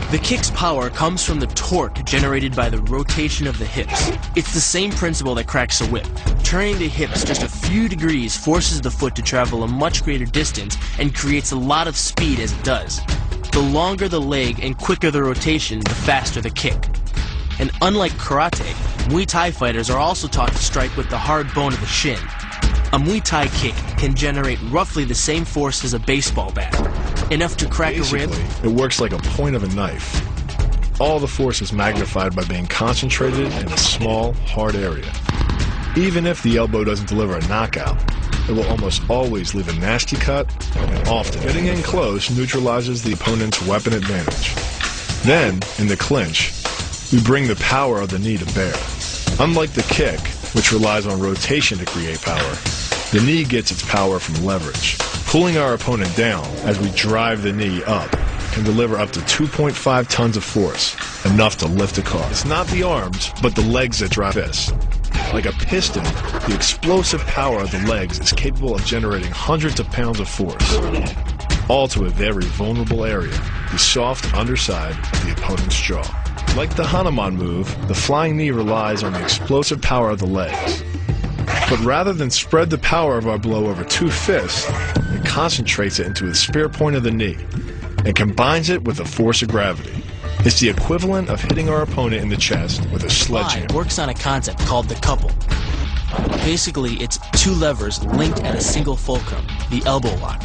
The kick's power comes from the torque generated by the rotation of the hips. It's the same principle that cracks a whip. Turning the hips just a few degrees forces the foot to travel a much greater distance and creates a lot of speed as it does. The longer the leg and quicker the rotation, the faster the kick. And unlike karate, Muay Thai fighters are also taught to strike with the hard bone of the shin. A Muay Thai kick can generate roughly the same force as a baseball bat. Enough to crack a rib. It works like a point of a knife. All the force is magnified by being concentrated in a small, hard area. Even if the elbow doesn't deliver a knockout, it will almost always leave a nasty cut, and often getting in close neutralizes the opponent's weapon advantage. Then, in the clinch, we bring the power of the knee to bear. Unlike the kick, which relies on rotation to create power, the knee gets its power from leverage. Pulling our opponent down as we drive the knee up can deliver up to 2.5 tons of force, enough to lift a car. It's not the arms, but the legs that drive this. Like a piston, the explosive power of the legs is capable of generating hundreds of pounds of force, all to a very vulnerable area, the soft underside of the opponent's jaw. Like the Hanuman move, the flying knee relies on the explosive power of the legs. But rather than spread the power of our blow over two fists, it concentrates it into the spear point of the knee and combines it with the force of gravity. It's the equivalent of hitting our opponent in the chest with a sledgehammer. Works on a concept called the couple. Basically, it's two levers linked at a single fulcrum, the elbow lock.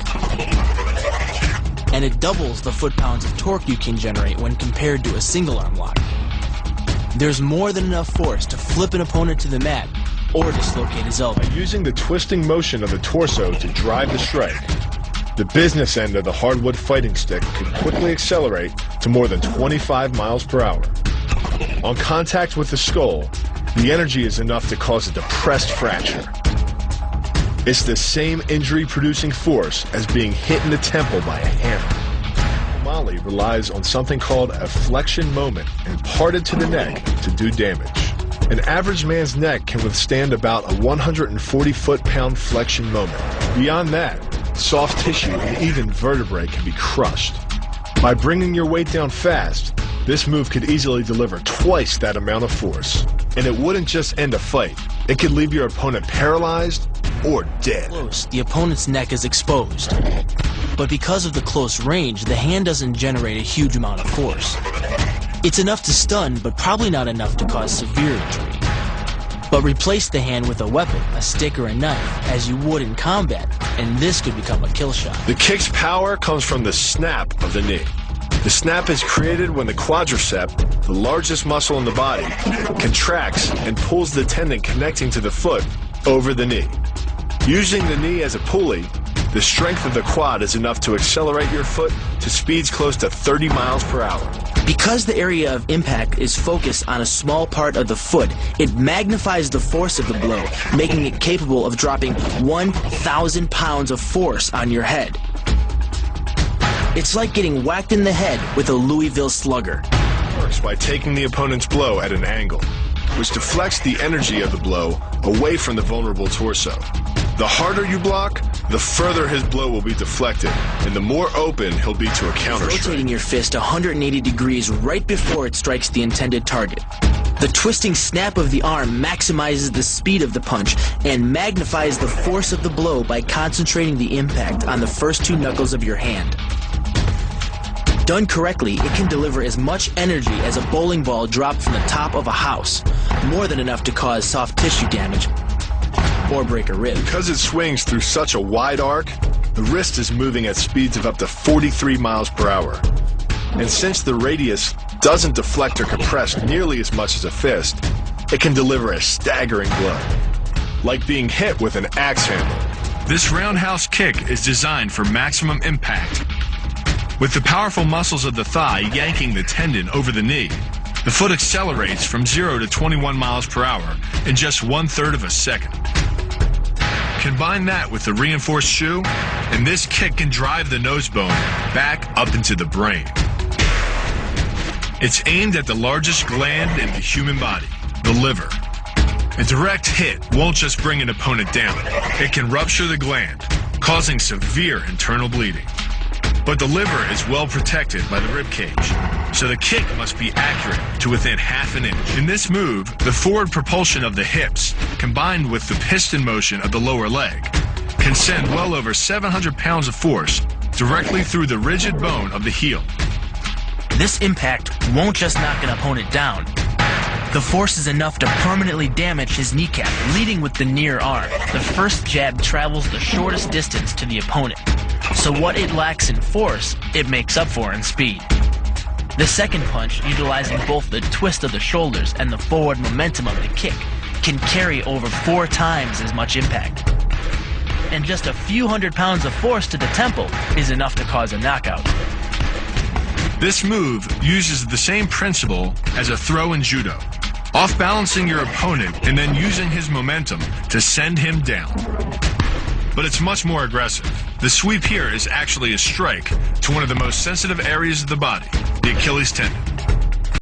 And it doubles the foot-pounds of torque you can generate when compared to a single arm lock. There's more than enough force to flip an opponent to the mat or dislocate his elbow. By using the twisting motion of the torso to drive the strike, the business end of the hardwood fighting stick could quickly accelerate to more than 25 miles per hour. On contact with the skull, the energy is enough to cause a depressed fracture. It's the same injury-producing force as being hit in the temple by a hammer. Mali relies on something called a flexion moment imparted to the neck to do damage. An average man's neck can withstand about a 140 foot-pound flexion moment. Beyond that, soft tissue and even vertebrae can be crushed. By bringing your weight down fast, this move could easily deliver twice that amount of force. And it wouldn't just end a fight. It could leave your opponent paralyzed or dead. Close, the opponent's neck is exposed. But because of the close range, the hand doesn't generate a huge amount of force. It's enough to stun, but probably not enough to cause severe injury. But replace the hand with a weapon, a stick or a knife, as you would in combat, and this could become a kill shot. The kick's power comes from the snap of the knee. The snap is created when the quadricep, the largest muscle in the body, contracts and pulls the tendon connecting to the foot over the knee. Using the knee as a pulley, the strength of the quad is enough to accelerate your foot to speeds close to 30 miles per hour. Because the area of impact is focused on a small part of the foot, it magnifies the force of the blow, making it capable of dropping 1,000 pounds of force on your head. It's like getting whacked in the head with a Louisville slugger. It works by taking the opponent's blow at an angle, which deflects the energy of the blow away from the vulnerable torso. The harder you block, the further his blow will be deflected, and the more open he'll be to a counter strike. Rotating your fist 180 degrees right before it strikes the intended target. The twisting snap of the arm maximizes the speed of the punch and magnifies the force of the blow by concentrating the impact on the first two knuckles of your hand. Done correctly, it can deliver as much energy as a bowling ball dropped from the top of a house, more than enough to cause soft tissue damage or break a rib. Because it swings through such a wide arc, the wrist is moving at speeds of up to 43 miles per hour. And since the radius doesn't deflect or compress nearly as much as a fist, it can deliver a staggering blow, like being hit with an axe handle. This roundhouse kick is designed for maximum impact. With the powerful muscles of the thigh yanking the tendon over the knee, the foot accelerates from 0 to 21 miles per hour in just 1/3 of a second. Combine that with the reinforced shoe, and this kick can drive the nose bone back up into the brain. It's aimed at the largest gland in the human body, the liver. A direct hit won't just bring an opponent down. It can rupture the gland, causing severe internal bleeding. But the liver is well protected by the rib cage. so the kick must be accurate to within half an inch. In this move, the forward propulsion of the hips, combined with the piston motion of the lower leg, can send well over 700 pounds of force directly through the rigid bone of the heel. This impact won't just knock an opponent down. The force is enough to permanently damage his kneecap, leading with the near arm. The first jab travels the shortest distance to the opponent, so what it lacks in force, it makes up for in speed. The second punch, utilizing both the twist of the shoulders and the forward momentum of the kick, can carry over 4 times as much impact. And just a few hundred pounds of force to the temple is enough to cause a knockout. This move uses the same principle as a throw in judo, off-balancing your opponent and then using his momentum to send him down. But it's much more aggressive. The sweep here is actually a strike to one of the most sensitive areas of the body, the Achilles tendon.